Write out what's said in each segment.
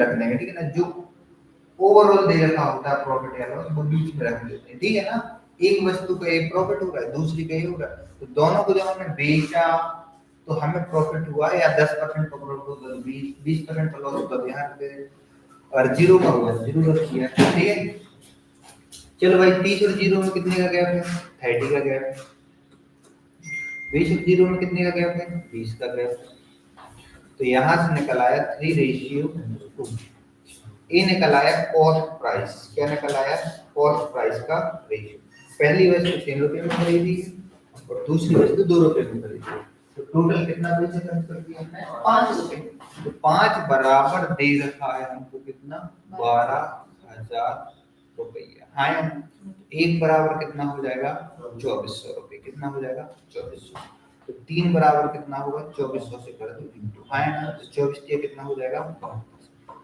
रख देंगे, ठीक है ना। जो ओवरऑल दे रखा होता है प्रॉफिट या लॉस वो बीच में रख देते हैं, ठीक है ना। एक वस्तु का एक प्रॉफिट हो रहा है, दूसरी का ये हो रहा है, तो दोनों को जब हमने बेचा तो हमें प्रॉफिट हुआ, या 10% का प्रॉफिट होगा तो 20% का लॉस होगा तो यहाँ पे, और जीरो का हुआ जीरो रख दिया, ठीक है। चलो भाई 30 और जीरो में कितने का गैप है? 30 का गैप है। 20 और जीरो में कितने का गैप है? 20 का गैप है। तो यहाँ से निकल आया 3:2। ये निकल आया कॉस्ट प्राइस। क्या निकल आया? कॉस्ट प्राइस का रेशियो। पहली वस्तु 3 रुपए में खरीदी और दूसरी वस्तु 2 रुपए में खरीदी, तो टोटल कितना पैसे खर्च कर दिया हमने? 5 रुपए। तो 5 बराबर दे रखा है हमको कितना? 12,000 रुपया। हाँ, एक बराबर कितना हो जाएगा? 2400 रुपये। कितना हो जाएगा? 2400। तो 3 बराबर कितना होगा? 2400 से कर दो इंटू, हाँ ना, तो 24 कितना हो जाएगा? 72।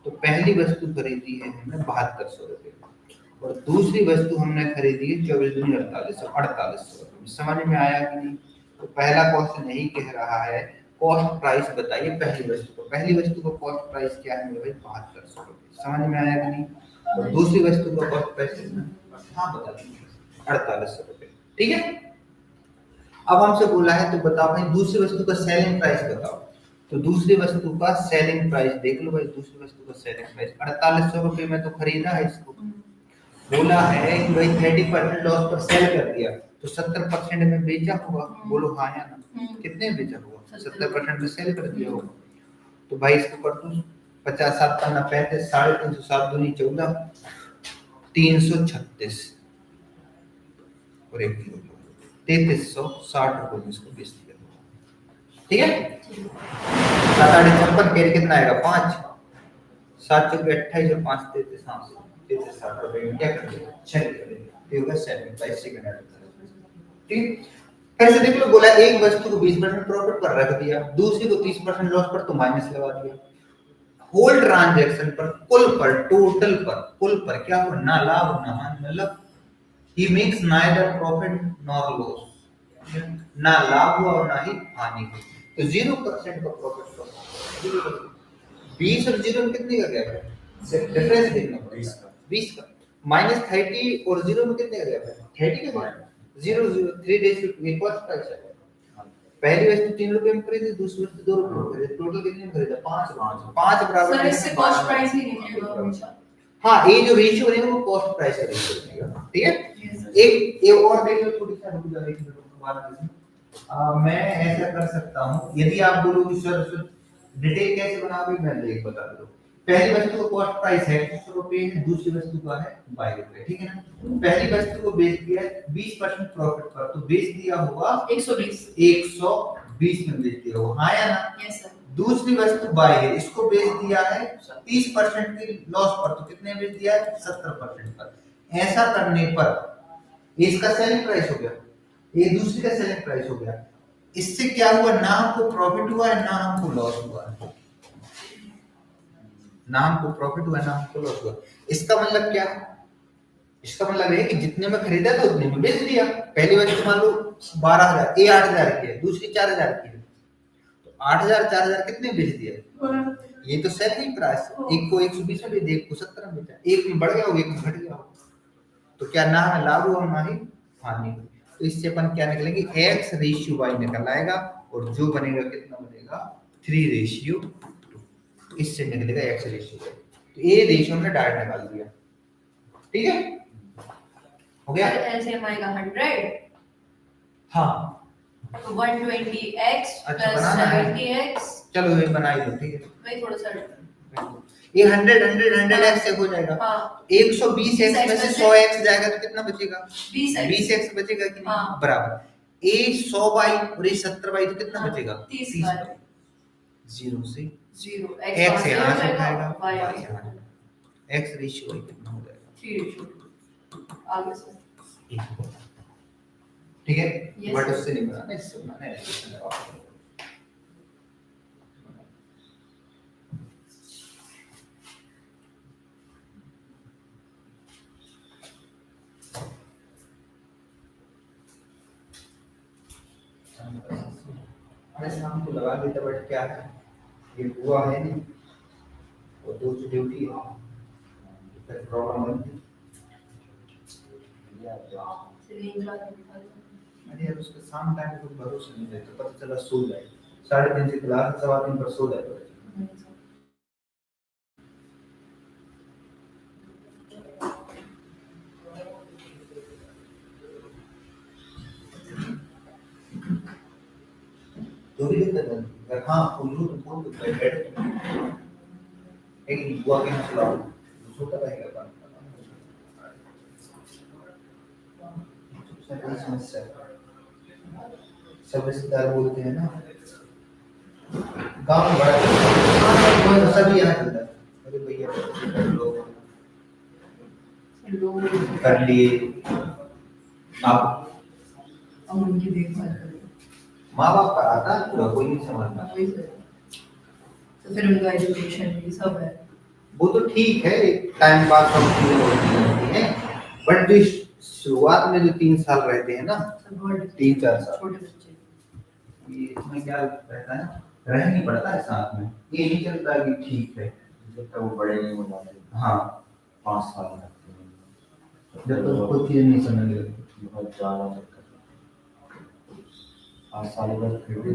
तो पहली वस्तु खरीदी है हमने 7200 रुपये और दूसरी वस्तु हमने खरीदी है 24 दूनी 4800 रुपये। समझ में आया कि नहीं? तो पहला क्वेश्चन यही कह रहा है कॉस्ट प्राइस बताइए पहली वस्तु को। पहली वस्तु का कॉस्ट प्राइस क्या है मेरे भाई? 7200 रुपये। समझ में आया कि नहीं? और दूसरी वस्तु का कॉस्ट प्राइस कितना? हाँ बता दीजिए, 4800 रुपये, ठीक है। अब हमसे बोला है तो बताओ भाई दूसरी वस्तु का सेलिंग प्राइस बताओ। तो दूसरी वस्तु का सेलिंग प्राइस देख लो भाई, दूसरी वस्तु का सेलिंग प्राइस 4800 रुपये में तो खरीदा है इसको। बोला है कि भाई 30% लॉस पर सेल कर दिया, तो 70% में बेचा होगा। बोलो हाँ या ना? कितने में बेचा होगा? 70% में सेल कर दिया होगा। तो भाई इसको कर दो 50 7 पन्ना 35, 350, 7 दूनी 14, 336 और 1 किलो 3360 रुपये में इसको बेच दिया, ठीक है। 7 8 56 फिर कितना आएगा? 5 7 चौके 28 और 5 33 60 रुपये में क्या करेंगे? सेल करेंगे, होगा सेलिंग प्राइस सेकंड हैंड, ठीक। कैसे देख लो, बोला एक वस्तु को 20% प्रॉफिट पर रख दिया, दूसरी को 30% लॉस पर, तो माइनस लगा दिया। होल ट्रांजैक्शन पर, कुल पर, टोटल पर, कुल पर क्या हुआ? ना लाभ ना हानि, मतलब he makes neither profit nor loss, ना लाभ हुआ और ना ही हानि हुई। तो 0% का प्रॉफिट हुआ। 20 और 0 में कितने का गैप है? डिफरेंस देखना पड़ेगा। 20 का माइनस 30 और 0 में कितने का गैप है? 30 का गैप। 0 0 3 डेज की कॉस्ट प्राइस है। पहली वस्तु 3 रुपए में खरीदी, दूसरी वस्तु 2 रुपए में खरीदी, टोटल कितने में खरीदा? 5 बराबर। सर इससे कॉस्ट प्राइस ही निकलेगा हमेशा। हाँ, ये जो रेशियो बनेगा वो कॉस्ट प्राइस का रेशियो बनेगा, ठीक है। एक और देख लो, थोड़ी सा रुक जाओ, एक मिनट बात कीजिए। मैं ऐसा कर सकता हूँ, यदि आप बोलोगे सर डिटेल कैसे बनाओगे, मैं देख बता दूं। पहली वस्तु का कॉस्ट प्राइस है 100 रुपए है, दूसरी वस्तु का है 22 रुपए, ठीक है ना। पहली वस्तु को बेच दिया 20% प्रॉफिट पर, तो बेच दिया होगा 120 में बेच दिया होगा, हाँ या ना? Yes sir. दूसरी वस्तु बाय है, इसको बेच दिया है 30% की लॉस पर, तो कितने बेच दिया है? 70% पर। ऐसा करने पर इसका सेलिंग प्राइस हो गया, ये दूसरी का सेलिंग प्राइस हो गया। इससे क्या हुआ? ना हमको प्रॉफिट हुआ है ना हमको लॉस हुआ है, ना हमको प्रॉफिट हुआ ना हमको लॉस हुआ। इसका मतलब क्या? इसका मतलब है कि जितने में खरीदा था उतने में बेच दिया। पहली वस्तु मान लो 12,000, ये 8,000 की है, दूसरी 4,000 की है, तो 8,000 4,000 कितने में बेच दिया? ये तो सेलिंग प्राइस। एक को 120 में बेच दिया, एक को 70 में बेचा, एक में बढ़ गया हो एक में घट गया हो, तो क्या ना है लाभ हुआ ना ही हानि हुई। तो इससे अपन क्या निकलेंगे? x रेशियो y निकल आएगा और जो बनेगा कितना बनेगा? 3:2। इससे निकलेगा x रेशियो y। तो ये रेशियो हमने डायरेक्ट निकाल दिया, ठीक है। हो गया? एलसीएम आएगा 100। हाँ, तो 120x अच्छा प्लस बनाना है। 70x। चलो ये बना ही दो, ठीक है। वही थोड़ा सा ये 100 x हो जाएगा। हाँ। 120x में से 100x जाएगा तो कितना बचेगा? 20x बचेगा कि नहीं? हाँ। बराबर। ये 100y और ये 70y, तो कितना बचेगा? 30। 0 से 0 x यहाँ से उठाएगा, y y यहाँ से। x रेशियो y कितना हो जाएगा? 3:2। आगे से ठीक है। Yes, but sir. उससे नहीं बनाना, इससे बनाना है। शाम को लगा देता, बट क्या है ये हुआ है नहीं, वो तो उसकी ड्यूटी है, फिर प्रॉब्लम बनती है। चलिए क्लास में दिखा दो। अरे यार उसके शाम टाइम पे कुछ भरोसा नहीं रहता, पता चला सो जाए, 3:30 से क्लास, 3:15 पर सो जाए। जो भी दिक्कत है, अगर हाँ उल्लू तो बोल दो बैठो, एक बुआ के यहाँ चलाओ, सोता रहेगा काम। सबसे बड़ी समस्या है। सब रिश्तेदार बोलते हैं ना, गाँव में बड़ा कोई तो सभी यहाँ चलता है, अरे भैया कर लो, लोग कर लिए आप, हम उनकी देखभाल करें। माँ बाप का आता है पूरा, कोई नहीं संभालता। वही सर। तो फिर उनका एजुकेशन भी सब है। वो तो ठीक है, टाइम पास सब चीजें होती रहती हैं, बट जो शुरुआत में जो 3 साल रहते हैं ना, सब बहुत 3-4 साल, छोटे बच्चे। ये इसमें क्या रहता है, रह नहीं पड़ता है साथ में, ये नहीं चलता कि ठीक है जब तक वो बड़े नहीं हो जाते, हाँ, 5 साल लगते हैं, जब तक कोई चीज नहीं समझ लगती। बहुत ज़्यादा दिक्कत है। 5 साल बाद फिर भी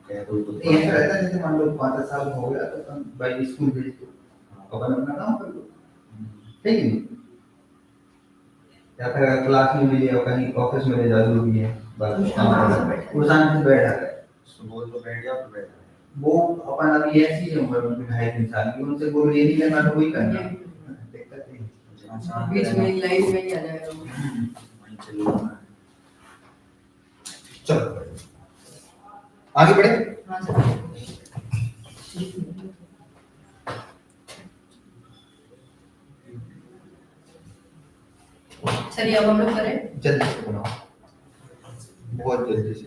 कह दो तो ये ऐसा रहता है जैसे मान लो 5 साल हो गया तो तुम भाई स्कूल भेज दो, अपन अपना काम कर लो, ठीक है, या फिर क्लास में भी या कहीं ऑफिस में ले जा जो भी है, बस काम कर लो, वो शांति से बैठा है। सुबह तो बैठ गया तो बैठ गया। वो अपन अभी ऐसी है उम्र में 2.5-3 साल की, उनसे बोलो ये नहीं करना तो वही करना, दिक्कत नहीं। जहाँ शांत बीच रहना, में लाइफ में ही आ जाएगा वो। वहीं चले जाना है। चलो आगे बढ़े। हाँ सर। चलिए अब हम लोग करें। जल्दी से बनाओ, बहुत जल्दी से।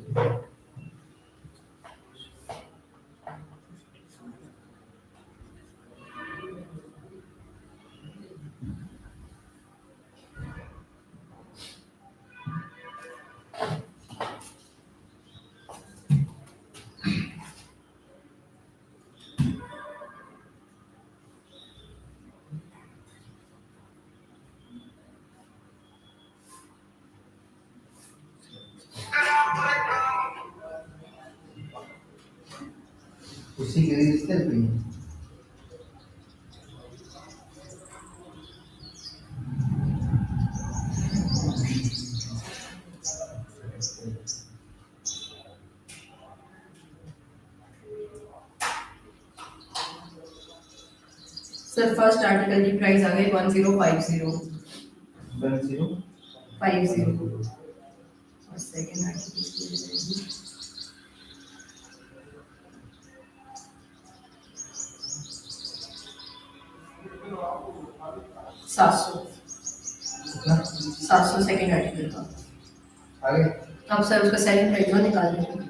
उसी के लिए रिश्ते भी हैं। सर फर्स्ट आर्टिकल की प्राइस आ गई 1050 10 50 और सेकंड आर्टिकल की रहेगी 700 कितना 700 सेकंड आर्टिकल का। आगे अब सर उसका सेलिंग प्राइस वो निकाल देंगे।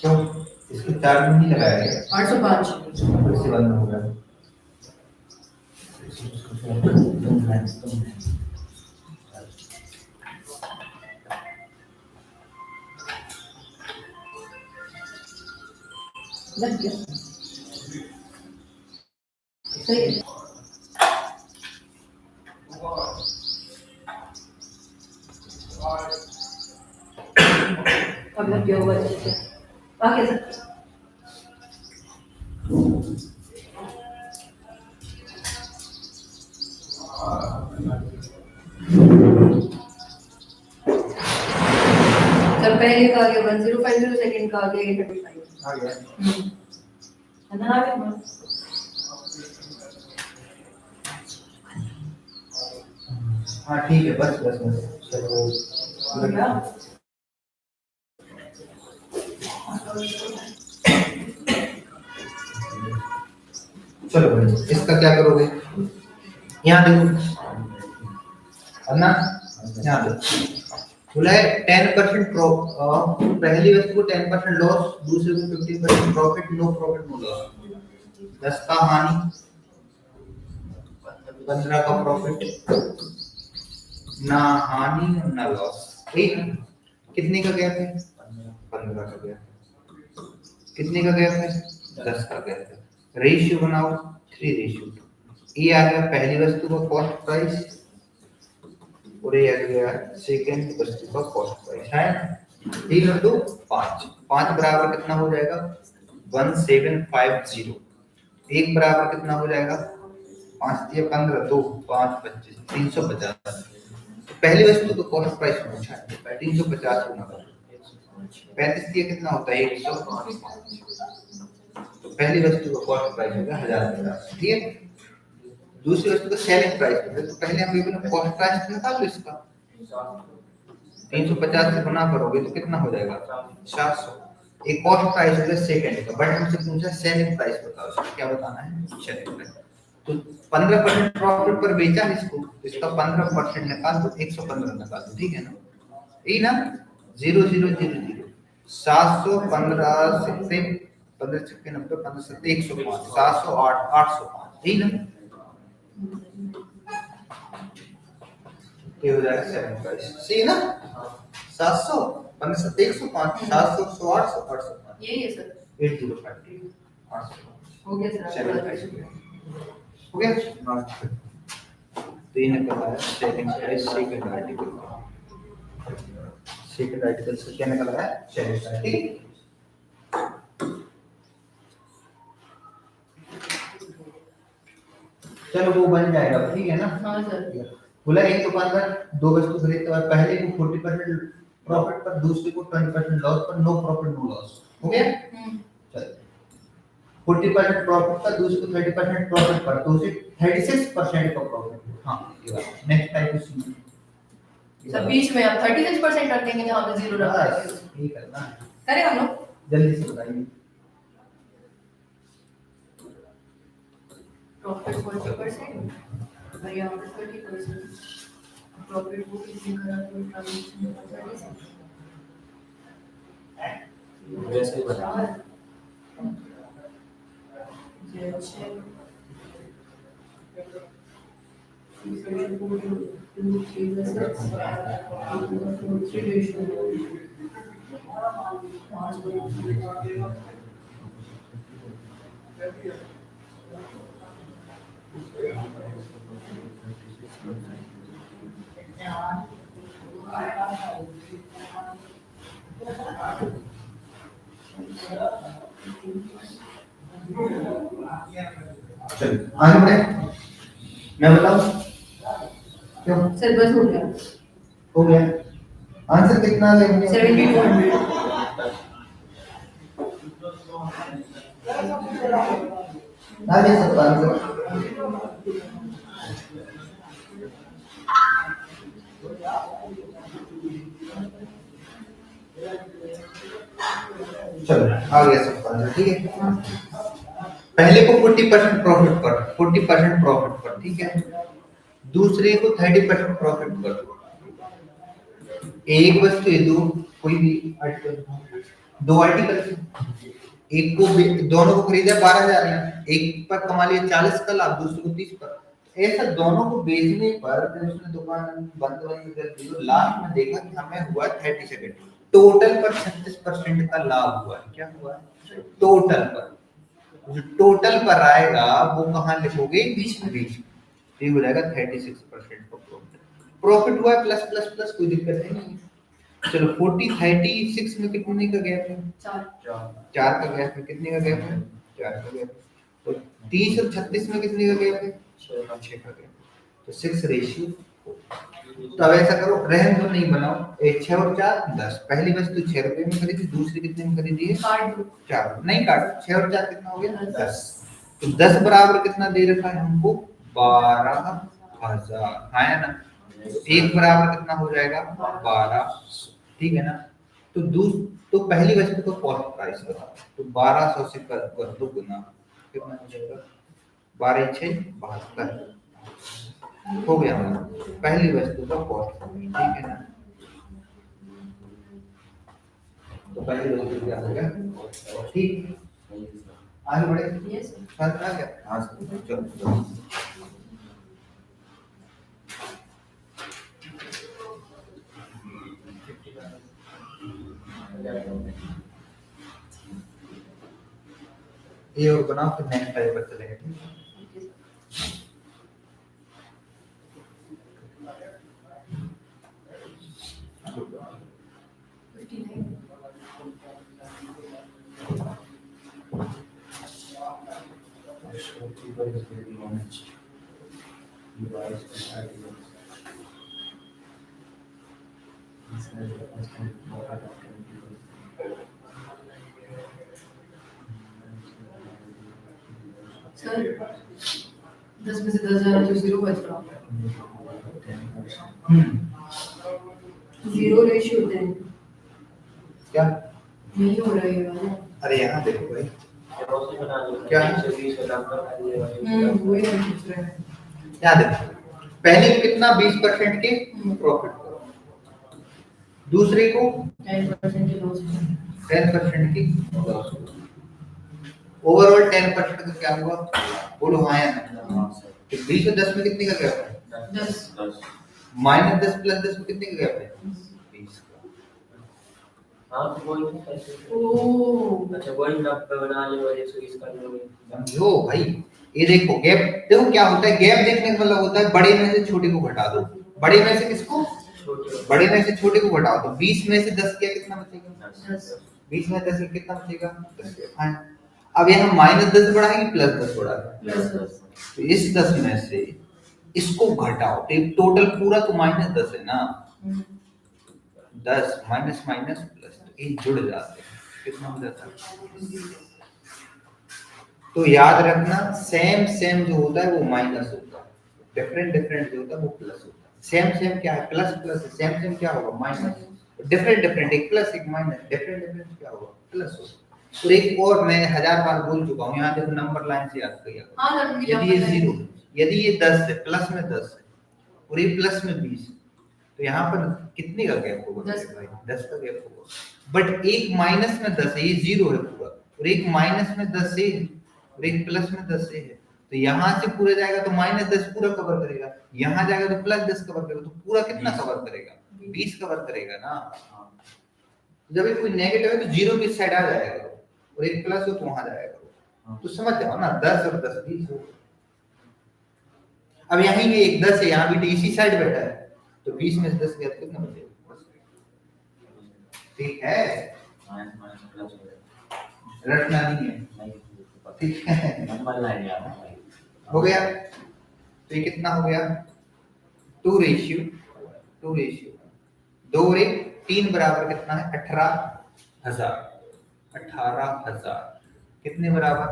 क्यों इसके चार्ज नहीं लगाया गया, 805 फिर से बंद हो गया। लग गया सही है। अब लग गया हुआ अच्छे से। आगे सर सर पहले का आगे 1050 सेकंड का आगे 835 आ गया। है ना आगे हाँ ठीक है, बस बस बस चलो हो गया। चलो भाई इसका क्या करोगे, यहाँ देखो अन्ना, यहाँ देखो बोला है 10% पहली वस्तु को 10% लॉस, दूसरे को 15% profit, no profit no loss. 10 का हानि 15 का प्रॉफिट, ना हानि ना लॉस, ठीक है। कितने का गैप है? 15 का गैप। कितने का गैप है? 10 का गैप है। रेशियो बनाओ 3:2। ये आ गया पहली वस्तु का कॉस्ट प्राइस और ये आ गया सेकंड वस्तु का कॉस्ट प्राइस, है ना। 3 और 2 5, 5 बराबर कितना हो जाएगा? 1750। एक बराबर कितना हो जाएगा? 5 दिया 15, 2 5 25, 350। पहली वस्तु का कॉस्ट प्राइस पूछा है, 350 गुना 35 दिया कितना होता है? 100। तो पहली वस्तु का कॉस्ट प्राइस होगा 1050, ठीक है। दूसरी वस्तु का सेलिंग प्राइस है, तो पहले हम विभिन्न कॉस्ट प्राइस निकाल लो इसका। 350 से गुना करोगे तो कितना हो जाएगा? 400। एक कॉस्ट प्राइस है सेकंड का, बट हमसे पूछा सेलिंग प्राइस बताओ, इसका क्या बताना है? Selling price. तो 15% प्रॉफिट पर बेचा है इसको, इसका 15% निकाल दो, 115 निकाल दो, ठीक है ना। यही ना 0000 715 से 15 छक्के 90 15 सत्ते 105 708 805, यही ना। ये हो जाएगा सेलिंग प्राइस, सही है ना। 700 15 सत्ते 105 700 100 800 805, यही है सर। 8050 805 हो गया सर, सेलिंग प्राइस हो गया। हो गया। तो ये निकल आया सेलिंग प्राइस सेकंड आर्टिकल का। सेकंड आर्टिकल से क्या निकल रहा है? सेलिंग प्राइस, ठीक है। चलो वो बन जाएगा, ठीक है ना। हाँ सर। बोला एक दुकानदार दो वस्तु खरीदता है, पहले को 40% प्रॉफिट पर, दूसरे को 20% लॉस पर, नो प्रॉफिट नो लॉस, हो गया। चलो 40% प्रॉफिट पर, दूसरे को 30% प्रॉफिट पर, तो उसे 36% का प्रॉफिट। हाँ ये बात। नेक्स्ट टाइप सी सर बीच में आप 36% रख देंगे जहाँ पे 0 रखा है। ये करना है, करें हम लोग। जल्दी से बताइए। प्रॉफिट 40% और यहाँ पे 30%। प्रॉफिट को किसी तरह कोई ट्रांजैक्शन वैसे ही बता। चलो आगे बढ़े, मैं बताऊं क्यों? सर बस हो गया। हो गया। आंसर कितना लेंगे? 7200। आगे सब आंसर। चलो आ गया सब आंसर, ठीक है। पहले को 40% प्रॉफिट पर, 40% प्रॉफिट पर, ठीक है। दूसरे को 30% प्रॉफिट पर। एक वस्तु है, दो कोई भी आर्टिकल, दो आर्टिकल, एक को दोनों को खरीदा 12,000 में, एक पर कमा लिया 40 का लाभ, दूसरे को 30 पर। ऐसा दोनों को बेचने पर जब उसने दुकान बंद कर दी तो लास्ट में देखा कि हमें हुआ 37, टोटल पर 36% का लाभ हुआ है। क्या हुआ? टोटल पर। जो टोटल पर आएगा वो कहाँ लिखोगे? बीच में। ये हो जाएगा 36% का प्रॉफिट। प्रॉफिट हुआ है प्लस प्लस प्लस, कोई दिक्कत नहीं। चलो 40 36 में कितने का गैप है? 4 का गैप है। कितने का गैप है? 4 का गैप। तो 30 और 36 में कितने का गैप है? 6 का गैप। तो 6:4। तो अब ऐसा करो, रहन दो, नहीं बनाओ। 6 और 4 10। पहली वस्तु 6 रुपए में खरीदी, दूसरी कितने में खरीदी है? 4। नहीं काटो, 6 और 4 कितना हो गया? 10। तो 10 बराबर कितना दे रखा है हमको? 12,000, है ना। एक बराबर कितना हो जाएगा? 12, ठीक है ना। तो पहली वस्तु का कॉस्ट प्राइस बताओ। तो 1200 से कर दो गुना, कितना हो जाएगा? 12 6 72 हो गया हमारा पहली वस्तु का कॉस्ट, ठीक है ना। तो पहली वस्तु क्या हो गया? ठीक। आगे बढ़े। यस समझ आ गया? हाँ चलो। ये और बनाओ फिर नेक्स्ट टाइप पर चलेंगे, ठीक है? सर 10 में से 10 जा रहा है तो 0 बच रहा, जीरो रेशियो होते हैं, क्या? नहीं हो रहा है ये वाला। अरे यहाँ देखो भाई, क्या क्या? 120 का नंबर वही मैं पूछ रहा है। यहाँ देखो, पहले को कितना 20% के प्रॉफिट करो, दूसरे को 10% के लॉस। 10% की लॉस, ओवरऑल 10% का क्या हुआ? बोलो हाँ या ना? तो 20 और 10 में कितने का गैप है? 10 माइनस 10 प्लस 10 में कितने का गैप है? 20 का। हाँ तो वही कैसे ओह अच्छा वही नब्बे बना लो और 120 कर लो समझो भाई, ये देखो गैप, देखो क्या होता है गैप देखने का मतलब होता है बड़े में से छोटे को घटा दो, बड़े में से किसको? छोटे बड़े में से छोटे को घटाओ, तो 20 में से 10 क्या कितना बचेगा? 10 20 में 10 कितना बचेगा? 10। हाँ, अब यहाँ माइनस 10 बढ़ाएंगे प्लस 10 बढ़ाएंगे, प्लस 10 तो इस 10 में से इसको घटाओ तो टोटल पूरा तो माइनस 10 है ना, 10 माइनस माइनस प्लस, तो ये जुड़ जाते हैं, कितना हो जाता है? तो याद रखना सेम सेम जो होता है वो माइनस होता है, डिफरेंट डिफरेंट जो होता है वो प्लस होता है। सेम सेम क्या है? प्लस प्लस है, सेम सेम क्या होगा? माइनस। डिफरेंट डिफरेंट एक प्लस एक माइनस, डिफरेंट डिफरेंट क्या होगा? प्लस होगा। और एक और मैं 1000 बार बोल चुका हूँ, यहाँ देखो नंबर लाइन से याद करिए, हाँ सर मुझे यदि ये 0, यदि ये 10 है, प्लस में 10 है और ये प्लस में 20, तो यहाँ पर कितने का गैप होगा? 10 भाई 10 का गैप होगा। बट एक माइनस में 10 है, ये 0 है पूरा, और एक माइनस में 10 है और एक प्लस में 10 है, तो यहाँ से पूरा जाएगा तो माइनस 10 पूरा कवर करेगा, यहाँ जाएगा तो प्लस 10 कवर करेगा, तो पूरा कितना कवर करेगा? 20 कवर करेगा ना। जब ये कोई नेगेटिव है तो 0 की साइड आ जाएगा, और एक प्लस हो तो वहां जाएगा, तो समझ जाओ ना 10 और 10 20 हो। अब यहाँ ये एक 10 है, यहाँ भी इसी साइड बैठा है, तो 20 में से 10 गया तो कितना बचेगा? ठीक है, रटना नहीं है, ठीक है, नंबर लाइन याद हो गया। तो ये कितना हो गया? 2 रेशियो 2 और 1 3 बराबर कितना है? 18,000। 18,000 कितने बराबर?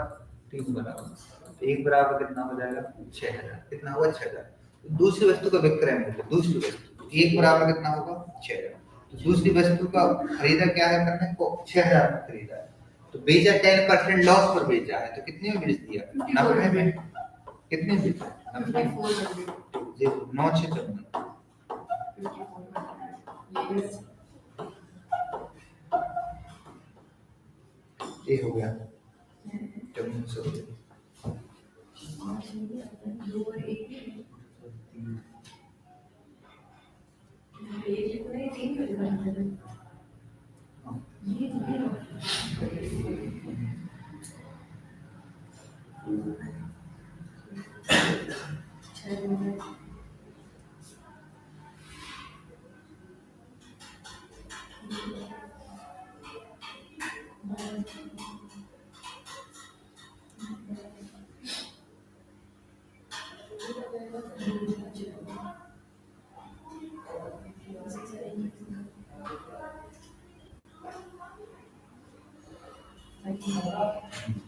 3 बराबर, तो 1 बराबर कितना हो जाएगा? 6,000। कितना होगा? 6,000। दूसरी वस्तु का विक्रय मूल्य, दूसरी वस्तु 1 बराबर कितना होगा? 6,000। तो दूसरी वस्तु का खरीदा क्या है? करने को 6,000 में खरीदा है, तो बेचा 10% लॉस पर बेचा है, तो कितने में बेच दिया? 90 में। कितने बेचा? 90 में। 9 6 54। ये हो गया 5400।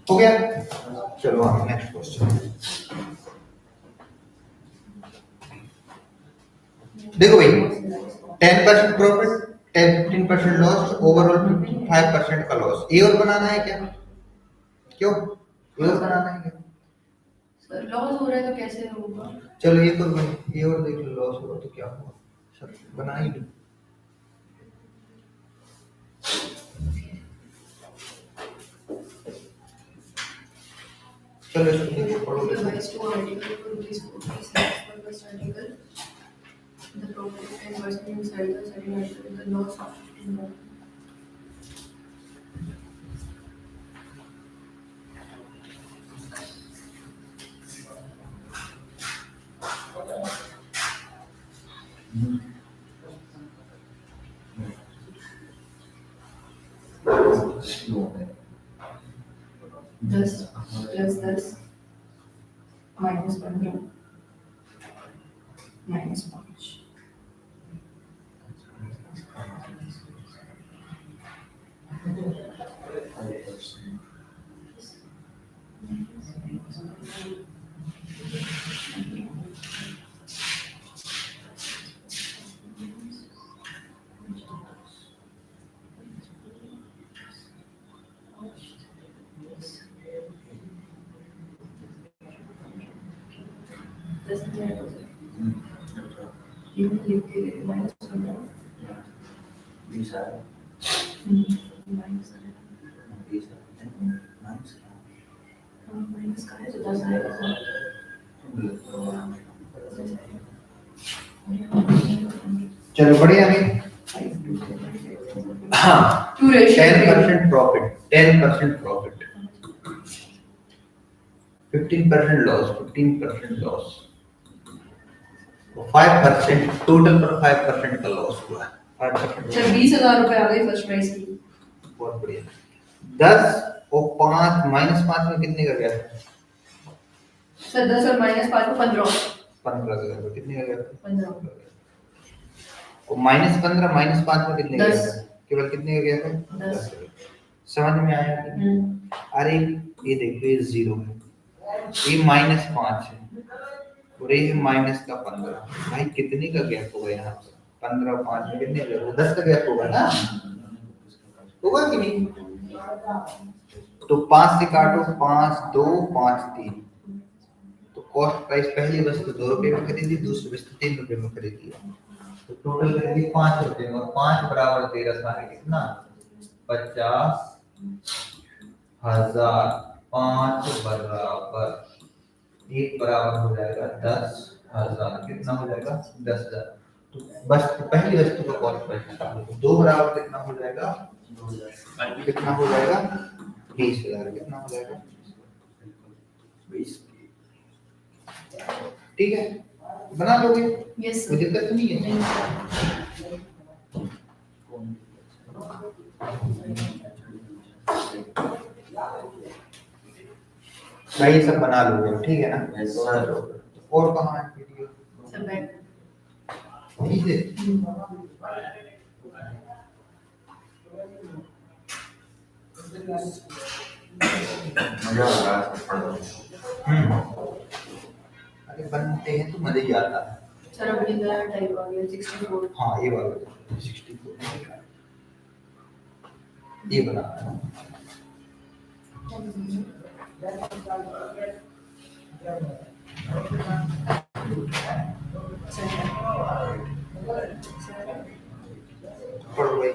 हो गया। चलो हम नेक्स्ट क्वेश्चन देखो भाई, 10% प्रॉफिट, 15% लॉस, ओवरऑल 55% का लॉस। ए और बनाना है क्या? क्यों ए और बनाना है क्या? सर लॉस हो रहा है तो कैसे होगा? चलो ये तो भाई, ए और देख लो, लॉस हुआ तो क्या हुआ, सब बना ही लो। चलो इसको देखो, पढ़ो देखो। Device to article to release 40 cents per first article. The profit of 10% inside the second article, the loss of 15%. Slow है 10 प्लस 10 माइनस 15 माइनस 5। माइनस 15 20 आ रहा माइनस है 20 माइनस माइनस का है तो 10 आएगा। चलो बढ़िया नहीं हाँ two ratio 10% profit 10% profit 15% loss 15% loss 5% total पर 5% का लॉस हुआ है 5% चल 20,000 रुपए आ गए फर्स्ट प्राइस की। बहुत बढ़िया 10 और 5 -5 में कितने का गया सर 10 और माइनस 5 को 15 15 का गया कितने का गया 15 और -15 -5 में कितने का 10 गया केवल कितने का गया था 10 समझ में आया अरे ये देखो ये 0 है ये -5 है और ये माइनस का 15 भाई कितने का गैप होगा यहाँ पर 15 और 5 में कितने गैप होगा 10 का गैप होगा ना होगा कि नहीं तो 5 से काटो 5 2 5 3 तो कॉस्ट प्राइस पहली वस्तु 2 रुपए में खरीदी दूसरी वस्तु 3 रुपए में खरीदी तो टोटल खरीदी 5 रुपए में और 5 बराबर 13 सारे कितना 50,000 5 बराबर 1 बराबर हो जाएगा 10,000 कितना हो जाएगा 10,000 तो बस पहली वस्तु का कॉस्ट प्राइस 2 बराबर कितना हो जाएगा कितना हो जाएगा 20,000 कितना हो जाएगा 20 ठीक है बना लोगे यस कोई दिक्कत तो नहीं है भाई ये सब बना लोगे ठीक है ना और कहाँ है वीडियो सब बैठ ठीक है मजा आ रहा है पढ़ अरे बनते हैं तो मजा ही आता है सर अब ये नया टाइप आ गया 64 हाँ ये वाला 64 ये बना पढ़ो भाई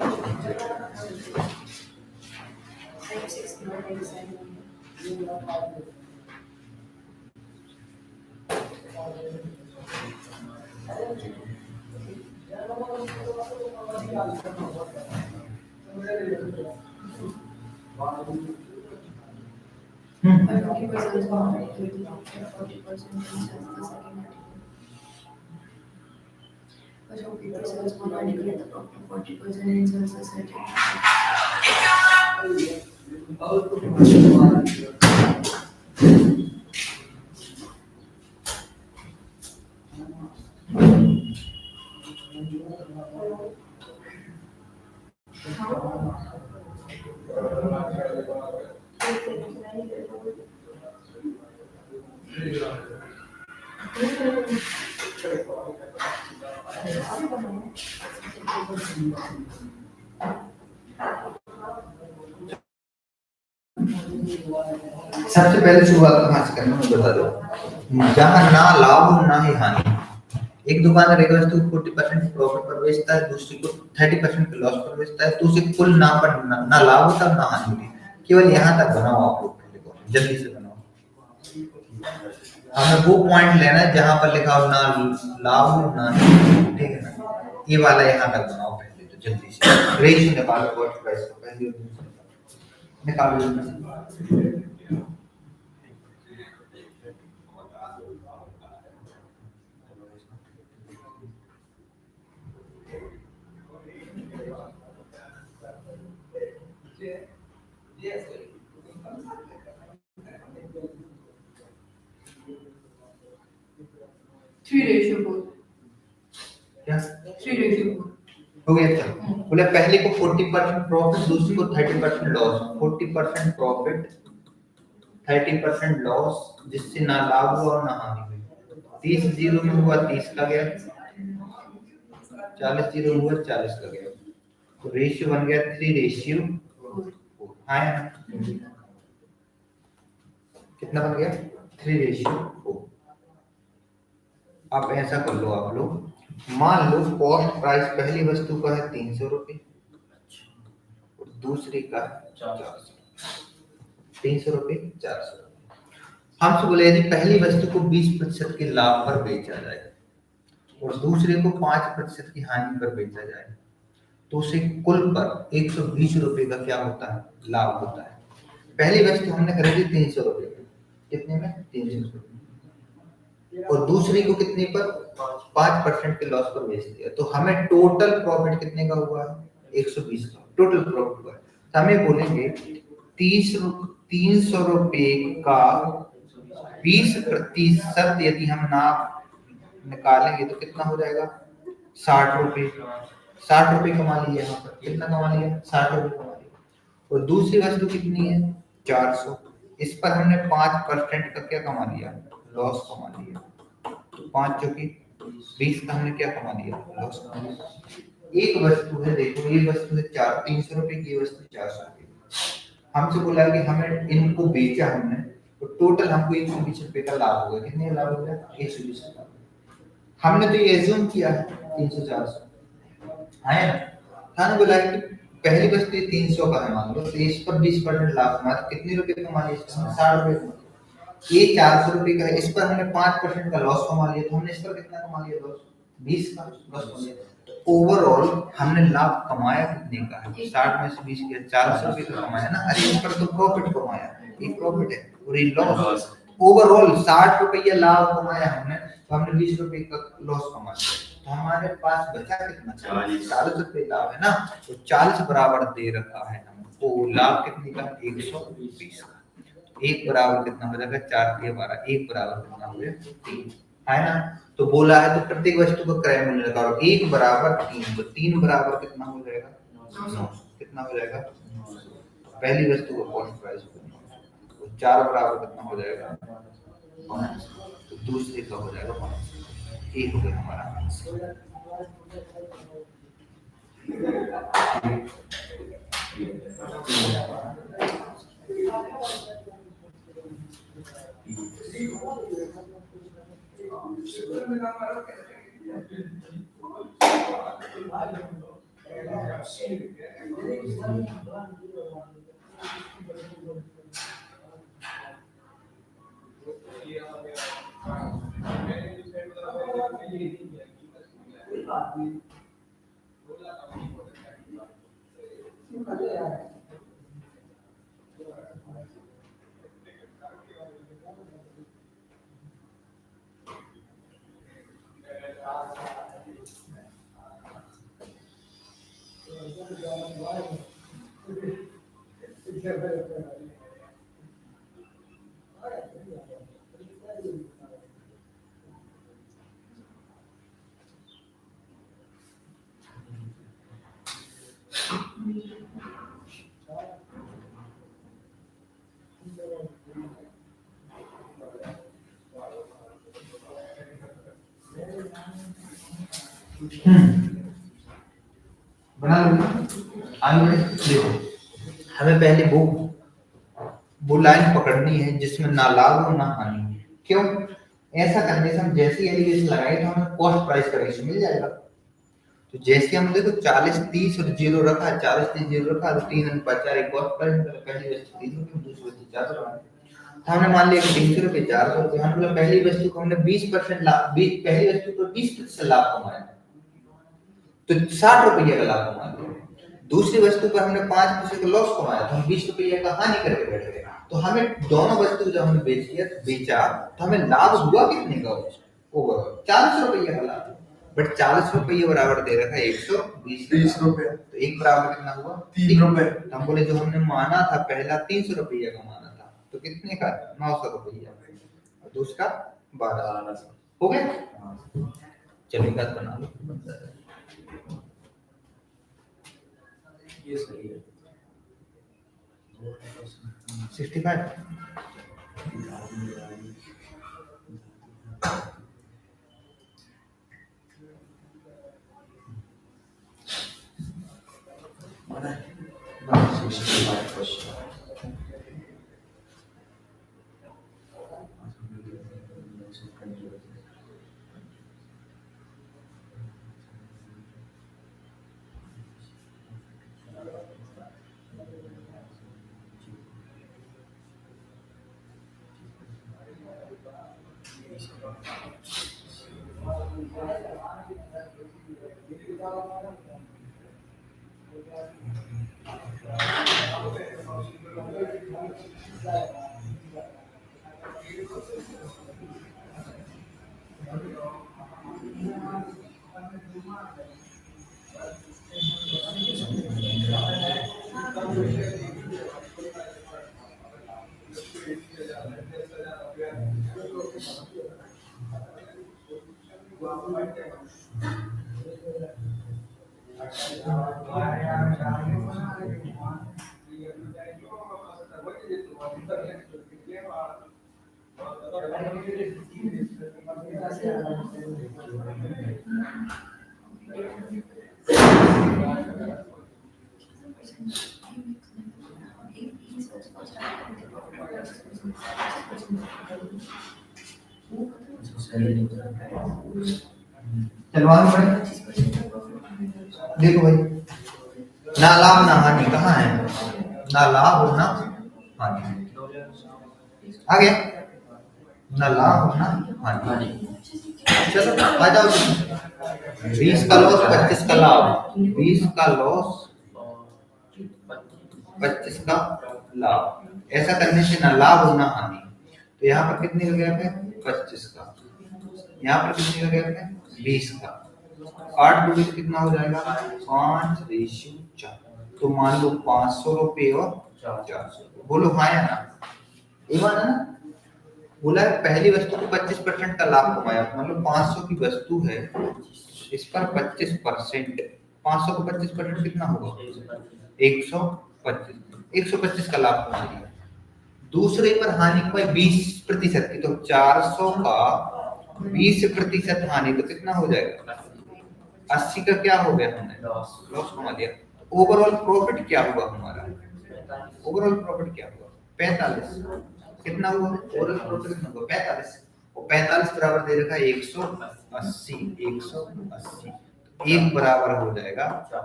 But 40% is not equal to 40% in the second article. But 40% is not equal to the profit 40% in the second article. सबसे पहले शुरुआत कहाँ से करना है बता दो जहाँ ना लाभ हो ना ही हानि एक दुकानदार एक वस्तु 40% प्रॉफिट पर बेचता है दूसरी को 30% के लॉस पर बेचता है तो उसे कुल ना लाभ होता है ना हानि होती केवल यहाँ तक बनाओ आप लोग पहले को जल्दी से बनाओ हमें वो पॉइंट लेना है जहाँ पर लिखा हो ना लाभ हो ना हानि ठीक है ना ये वाला यहाँ तक बनाओ पहले तो जल्दी से रेशियो निकालो कॉस्ट प्राइस को पहले निकालो 3:4 क्या 3:4 हो गया? चलो बोले पहले को 40% प्रॉफिट, दूसरे को 30% लॉस। 40% प्रॉफिट 30% लॉस, जिससे ना लाभ हुआ और ना हानि हुई। 30 जीरो में हुआ 30 का गया, 40 जीरो हुआ 40 का गया, तो रेशियो बन गया 3:4। हाँ या ना? कितना बन गया? 3:4। आप ऐसा कर लो, आप लोग मान लो कॉस्ट प्राइस पहली वस्तु का है 300 रुपये और दूसरी का है 400। 300 रुपये 400 रुपये। हमसे बोले यदि पहली वस्तु को 20% के लाभ पर बेचा जाए और दूसरे को 5% की हानि पर बेचा जाए, तो उसे कुल पर 120 रुपये का क्या होता है? लाभ होता है। पहली वस्तु हमने खरीदी 300 रुपये में, कितने में? 300 रुपये, और दूसरी को कितने पर? 5% के लॉस पर बेच दिया, तो हमें टोटल प्रॉफिट कितने का हुआ है? 120 का टोटल प्रॉफिट हुआ है। तो हमें बोलेंगे 300 रुपये का 20% यदि हम ना निकालेंगे तो कितना हो जाएगा? 60 रुपये। 60 रुपये कमा लिया यहाँ पर। कितना कमा लिया? 60 रुपये कमा लिया। और दूसरी वस्तु कितनी है? 400। इस पर हमने 5% का क्या कमा लिया? लॉस कमा लिया। तो 5 जो कि 20 का हमने क्या कमा लिया? लॉस कमा लिया। एक वस्तु है, देखो ये वस्तु है 300 रुपये की, ये वस्तु 400 रुपये की। हमसे बोला कि हमें इनको बेचा हमने, तो टोटल हमको 120 रुपये का लाभ होगा। कितने का लाभ होगा? 120 का। हमने तो ये एज्यूम किया है 300 400 है ना। थाने बोला कि पहली वस्तु 300 का है मान लो, तो इस पर 20% लाभ कमा, तो कितने रुपए कमा लिए? 60 रुपए कमा लिए। ये 400 रुपए का है, इस पर हमने 5% का लॉस कमा लिया, तो हमने इस पर कितना कमा लिया? लॉस 20 का लॉस कमा लिया। तो ओवरऑल हमने लाभ कमाया कितने का है? 60 में से 20 किया, 400 रुपए का कमाया ना। अरे इस पर तो प्रॉफिट कमाया, ये प्रॉफिट है और ये लॉस। ओवरऑल 60 रुपया लाभ कमाया हमने, तो हमने 20 रुपए का लॉस कमा लिया, तो हमारे पास बचा कितना? 40 रुपए लाभ है ना। तो 40 बराबर दे रखा है हमको, लाभ कितने का? 120 का। एक बराबर कितना हो जाएगा? 4 के 12। एक बराबर कितना हो गया? 3 है ना। तो बोला है तो प्रत्येक वस्तु का क्रय मूल्य निकालो। 1 बराबर 3, तो 3 बराबर कितना हो जाएगा? 900। कितना हो जाएगा? पहली वस्तु का कॉस्ट प्राइस, 4 बराबर कितना हो जाएगा? 5। तो दूसरे का हो जाएगा 5। एक हो गया हमारा आंसर। बना लो। आगे बढ़े। देखो हमें पहले वो लाइन पकड़नी है जिसमें ना लाभ हो ना हानि हो। क्यों? ऐसा करने से हम जैसे ही एलिगेशन लगाए तो हमें कॉस्ट प्राइस का रेशियो मिल जाएगा। तो जैसे हम देखो 40 30 और 0 रखा है, 40 30 0 रखा, तो 3 और 5 4 कॉस्ट प्राइस में पहली वस्तु 300 रुपये, दूसरी वस्तु 400 रुपये। तो हमने मान लिया कि 300 रुपये 400 रुपये, हमने बोला पहली वस्तु को हमने 20% लाभ, पहली वस्तु को 20% लाभ कमाया, तो 60 रुपये का लाभ कमा लिया। दूसरी वस्तु पर हमने 5% का लॉस कमाया, तो हम 20 रुपये का हानि करके बैठ गए। तो हमें दोनों वस्तु जब हमने बेचा तो हमें लाभ हुआ कितने का? ओवरऑल 40 रुपये का लाभ। बट 40 रुपये बराबर दे रखा है 120 रुपये, तो एक बराबर कितना हुआ? 3 रुपये। तो हम बोले जो हमने माना था पहला 300 रुपये का माना था, तो कितने का? 900 रुपये, और दूसरा 1200 हो गया। चलो एक आध बना लो। ये सही है 65 65 question. चलवाना पड़ेगा। देखो भाई, ना लाभ ना हानि कहाँ है? ना लाभ और ना हानि। आ गया? ना लाभ और ना हानि। चलो आ जाओ। 20 का लॉस 25 का लाभ, 20 का लॉस 25 का लाभ। ऐसा करने से ना लाभ और ना हानि। तो यहाँ पर कितने का गैप है? 25 का। यहाँ पर कितने का गैप है? 20 का। 8 गुणे तो कितना हो जाएगा? 5:4। तो मान लो 500 रुपये और 400। बोलो हाँ या ना? ये माना ना? बोला है पहली वस्तु को 25% का लाभ कमाया। मतलब 500 की वस्तु है, इस पर 25%, 500 को 25% कितना होगा? 125 का लाभ कमा लिया। दूसरे पर हानि कमाई 20% की, तो 400 का 20% हानि तो कितना हो जाएगा? 80 का क्या हो गया? हमने लॉस कमा लिया। ओवरऑल प्रॉफिट क्या हुआ हमारा? ओवरऑल प्रॉफिट क्या हुआ? 45। कितना हुआ? ओवरऑल प्रॉफिट कितना हुआ? 45। और 45 बराबर दे रखा है 180। 180 एक बराबर हो जाएगा 4।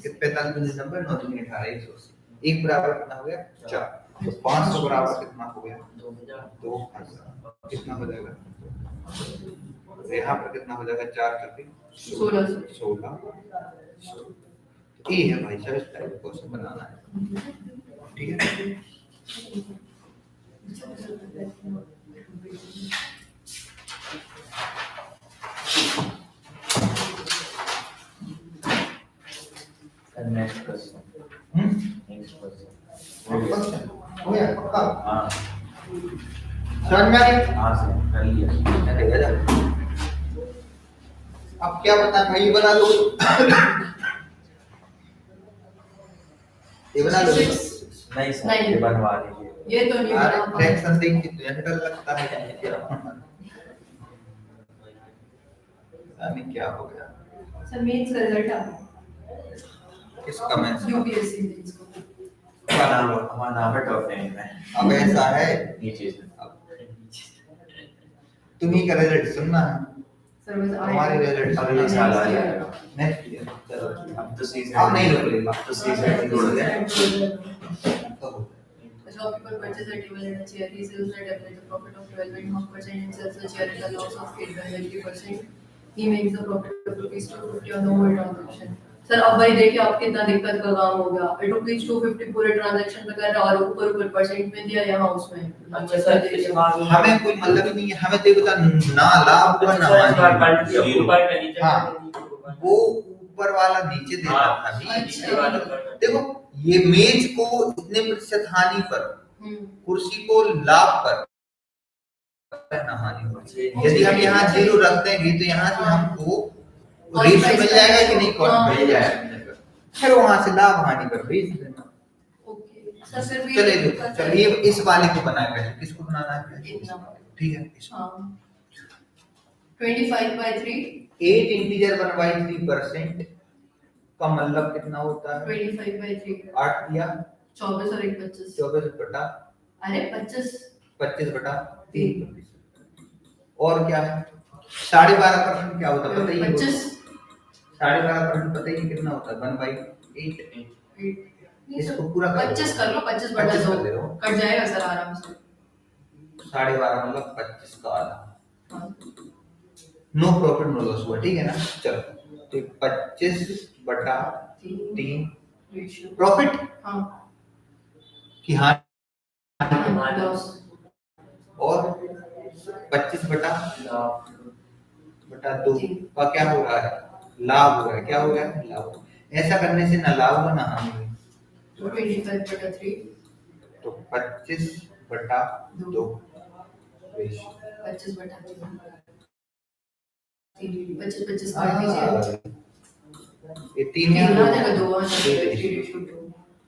45 दूनी 90, 9 दूनी 18, 180। एक बराबर कितना हो गया? 4। तो 500 बराबर कितना हो गया? 2000। कितना हो जाएगा? यहाँ पर कितना हो जाएगा? 4 करके 16। ये है भाई साहब, इस टाइप क्वेश्चन बनाना है। ठीक है। Next question. हो गया पक्का? हाँ समझ में आ गया? हाँ सर कर लिया। अब क्या बता भाई? ये बना लो। ये बना लो। नहीं सर ये बनवा लीजिए। ये तो नहीं बना पाए। फ्रैक्शन देख के तुझे डर लगता है क्या? पता नहीं क्या हो गया। सर मेंस का रिजल्ट आ गया। किसका? मैं यूपीएससी मेंस का। हमारा नाम है टॉप 10 में। अब ऐसा है, नीचे से तुम्ही का रिजल्ट सुनना है। सर बस हमारे रिजल्ट अगले साल आ जाएगा। Next year. चलो अब तो सीजन अब नहीं रुक लेगा। अब तो सीजन जोड़ गए। The shopkeeper purchased a table and a chair. He sells the table at the profit of 12.5% and sells the chair at a loss of 8.90%. He makes the profit of ₹250 on the whole transaction. Sir अब भाई देखिए आप कितना दिक्कत का काम हो गया। ₹250 पूरे ट्रांजैक्शन पे कर रहा और ऊपर परसेंट में दिया यहाँ उसमें। अच्छा सर इस बार हमें कोई मतलब ही नहीं है। हमें तो बता ना लाभ और ना हानि। हाँ, वो ऊपर वाला नीचे दे रहा था। देखो ये मेज को इतने प्रतिशत हानि पर, कुर्सी को लाभ पर, ना हानि हो। यदि हम यहाँ 0 रख देंगे तो यहाँ से हमको रेशियो मिल जाएगा कि नहीं, कॉस्ट मिल जाएगा, फिर वहां से लाभ हानि पर बेच देना। ओके सर फिर भी चलिए चलिए इस वाले को बनाए पहले, किसको बनाना है, ठीक है। हाँ 25/3 8 इंटीजर 1/3% का मतलब कितना होता है, 25/3 8 दिया 24 और 1 25 24 बटा अरे 25 25 बटा 3। और क्या है 12.5% क्या होता है पता ही है, 25 12.5% पता ही कितना होता है 1/8। इसको पूरा कर 25 कर लो, 25 बटा 25 2 कर दे रहा हूं। कट जाएगा सर आराम से। 12.5 मतलब 25 का आधा, हाँ नो प्रॉफिट नो लॉस हुआ, ठीक है ना। चलो तो 25 बटा 3 रेशियो प्रॉफिट हाँ की हानि, लॉस और 25 बटा 2 का क्या हो रहा है, लाभ हो रहा है। क्या हो रहा है, लाभ। ऐसा करने से ना लाभ होगा ना हानि होगी। 25/3 तो 25 बटा 2 रेशियो 25/3 25 काट दीजिए, ये 3 तीन है, आ जाएगा 2 आ जाएगा 3/2।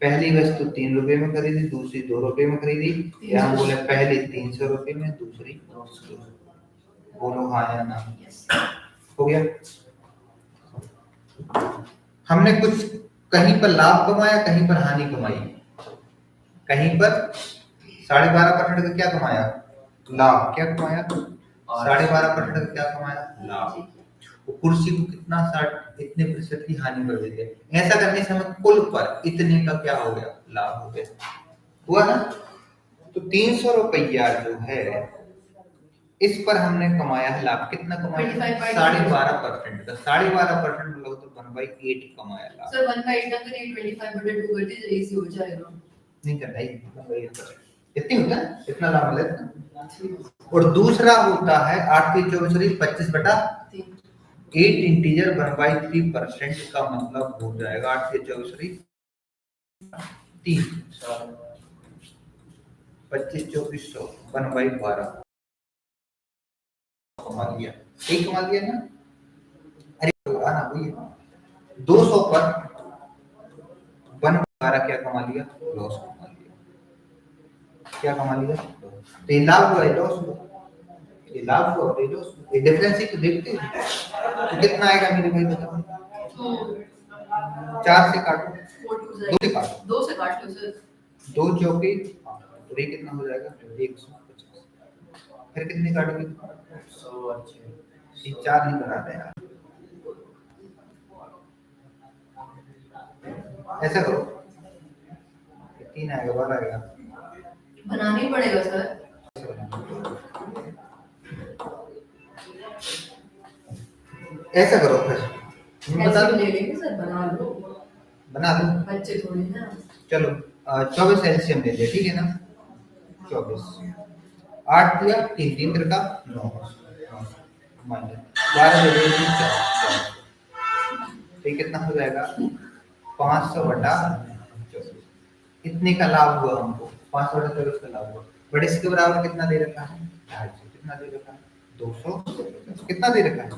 पहली वस्तु 3 रुपए में खरीदी, दूसरी 2 रुपए में खरीदी। यहाँ बोले पहली 300 रुपए में, दूसरी 200। बोलो हाँ या ना, हो गया। हमने कुछ कहीं पर लाभ कमाया, कहीं पर हानि कमाई। कहीं पर 12.5% का क्या कमाया, लाभ। क्या कमाया, 12.5% का क्या कमाया, लाभ। वो कुर्सी को कितना 60 इतने प्रतिशत की हानि कर देते हैं। ऐसा करने से हमें कुल पर इतने का क्या हो गया, लाभ हो गया, हुआ ना। तो 300 रुपया जो है इस पर हमने कमाया है लाभ। कितना कमाया, 12.5% का। 12.5% मतलब तो 1/8 कमाया लाभ। सर 1/8 ना करिए 25/2 कर दीजिए, इजी हो जाएगा। नहीं करना ही 1/8%, इतनी होता है, इतना लाभ मिलेगा। और दूसरा होता है 8 के 24 25 बटा 8 इंटीजर 1/3% का मतलब हो जाएगा 8 के 24 3 25 2400 1/12 कमा लिया, एक कमा लिया ना। अरे आना वही 200 पर 1/12 क्या कमा लिया, लॉस कमा लिया। क्या कमा लिया, तो ये लाभ हुआ, लॉस हुआ, ये लाभ हुआ, ये लॉस हुआ। ये डिफरेंस ही तो देखते हैं। तो कितना आएगा मेरे भाई बताओ, 4 से काटो, 2 से काटो, 2 से काट लो सर, 2 चौके तो ये कितना हो जाएगा 150। फिर कितने काटोगे, 100। ये 4 नहीं बनाते यार, ऐसा करो 3 आएगा 12 आएगा, बनाना ही पड़ेगा सर। ऐसा करो फिर बता ऐसे दो, ले लेंगे सर, बना लो, बना दो। बच्चे थोड़ी ना। चलो 24 एलसीएम ले लिया, ठीक है ना। 24 8 दिया 3 3 का 9 माइनस 12 दे दिए 4 तो कितना हो जाएगा 500 बटा 24। इतने का लाभ हुआ हमको, 500 बटा 24 का लाभ हुआ। बट इसके बराबर कितना दे रखा है, 250। कितना दे रखा है, 200। कितना दे रखा है,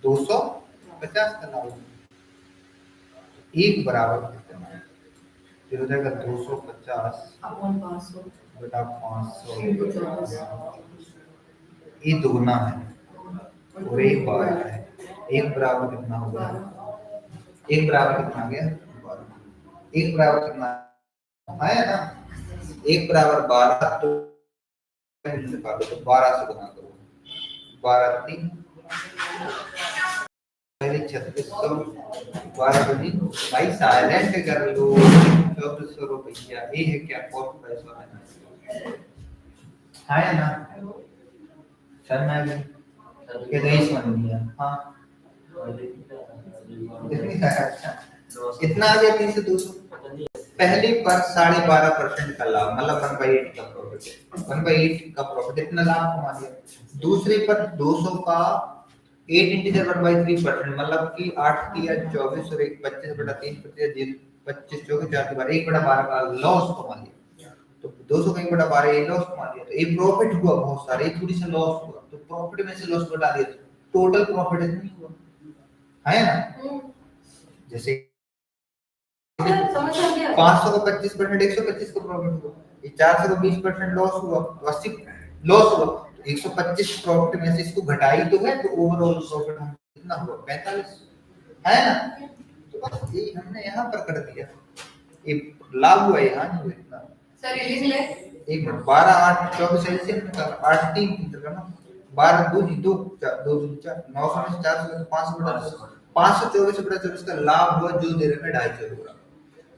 250 का लाभ। एक बराबर कितना है, फिर हो जाएगा 250 अपॉन 500 बटा 500। इनटू 24। ये दुगना है और एक बारह है। एक बराबर कितना हो गया, एक बराबर कितना आ गया, 12। एक बराबर कितना आया ना, एक बराबर 12। तो 12 से गुना करो, 12 3 पहले 3600 12 दूनी भाई साइलेंट कर लो। 2400 रुपया ये है क्या, 4500 है आया ना। सर मैं के रईस बन गया। हाँ इतना आ गया 3 से 200। पहले पर 12.5% का लाभ, मतलब 1/8 का प्रॉफिट, 1/8 का प्रॉफिट, इतना लाभ कमा लिया। दूसरे पर 200 का 8 इंटीजर 1/3%, मतलब कि 8 किया 24 और 1 25 बटा 3 25 24 4 के बाद 1/12 का लॉस कमा लिया। तो 200 कहीं बटा 12 ये लॉस मान लिया, तो ये प्रॉफिट हुआ बहुत सारे, ये थोड़ी सा लॉस हुआ, तो प्रॉफिट में से लॉस बटा दिया, तो टोटल प्रॉफिट नहीं हुआ है ना। जैसे सर समझ आ गया। 500 का 25% 125 का प्रॉफिट हुआ, ये 400 का 20% लॉस हुआ, तो 80 लॉस हुआ, तो 125 प्रॉफिट में से इसको घटाई तो है, तो ओवरऑल प्रॉफिट हम कितना हुआ 45 है ना। तो बस ये हमने यहाँ पर कर दिया, ये लाभ हुआ यहाँ नहीं हुआ इतना। सर ये लिख ले। एक मिनट 12 8 24 एलसीएम निकाल 8 3 इंटर करना 12 2 2 2 4 900 में 400 में 500 बटा 524 बटा 24 का लाभ हुआ जो दे रखा है 250 रुपया,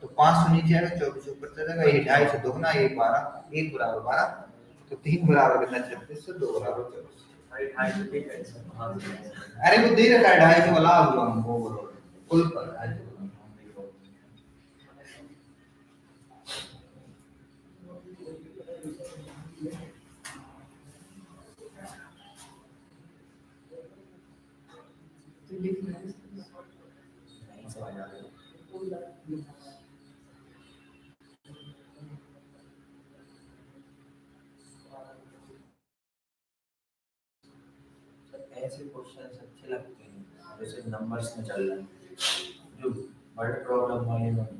तो 500 नीचे आएगा 24 ऊपर चलेगा, ये 250 दोगुना ये 12 1 बराबर 12, तो 3 बराबर कितना 36 से 2 बराबर 24। भाई ढाई सौ ठीक है सर, हाँ अरे वो दे रखा है 250 का लाभ हुआ हमको ओवरऑल कुल पर तो लिखना है। नहीं समझ आ रहा। ऐसे क्वेश्चन अच्छे लगते हैं जैसे नंबर्स में चल रहे हैं, जो वर्ड प्रॉब्लम वाले नंबर।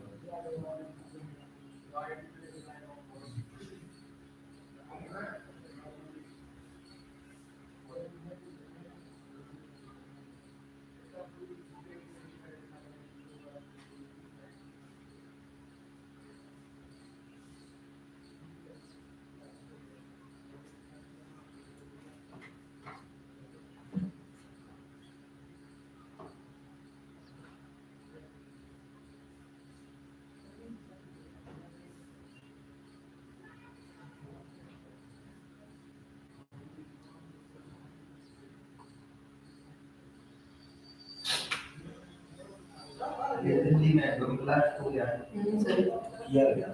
ये हिंदी में दो क्लास हो गया सर किया गया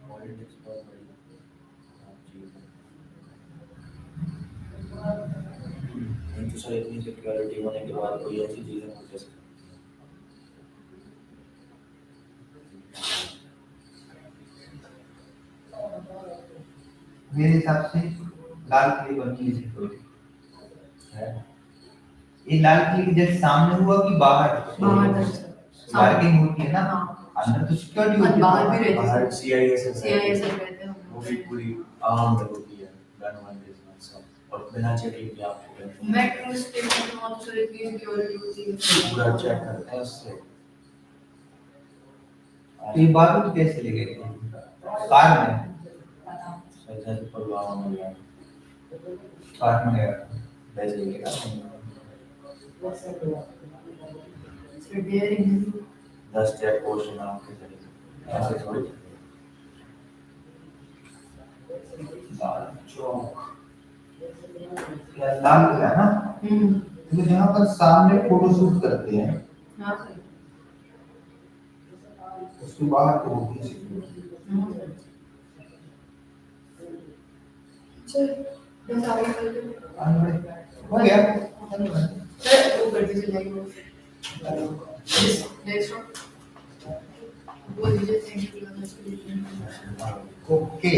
पॉलिटिक्स बहुत बड़ी चीज है। तो सर इतनी सिक्योरिटी होने के बाद कोई ऐसी चीजें हो जैसे मेरे हिसाब से लाल किले बनती है सिक्योरिटी है। ये लाल किले के जैसे सामने हुआ कि बाहर बाहर पार्किंग होती है ना, हाँ। अंदर तो सिक्योरिटी होती है, बाहर भी रहती है। बाहर सीआईएसएफ सीआईएसएफ रहते हैं वो भी पूरी आर्म होती है, गन वन सब, और बिना चेकिंग के आपको मेट्रो स्टेशन में बहुत सारी सिक्योरिटी होती है। पूरा चेक करते हैं उससे। ये बारूद कैसे ले गए थे कार में, जैसे पुलवामा में गया कार में गया वैसे ही गया सर डेयरिंग 10 चेक पोस्ट में आपके जरिए ऐसे थोड़ी लाल चौक क्या लाल किला ना, तो जहाँ पर सामने फोटो शूट करते हैं हाँ सर उसके बाहर तो होती है सिक्योरिटी। चल बस आगे चल हो गया सर वो कर दीजिए लाइक नेक्स्ट बोल दीजिए थैंक यू ओके।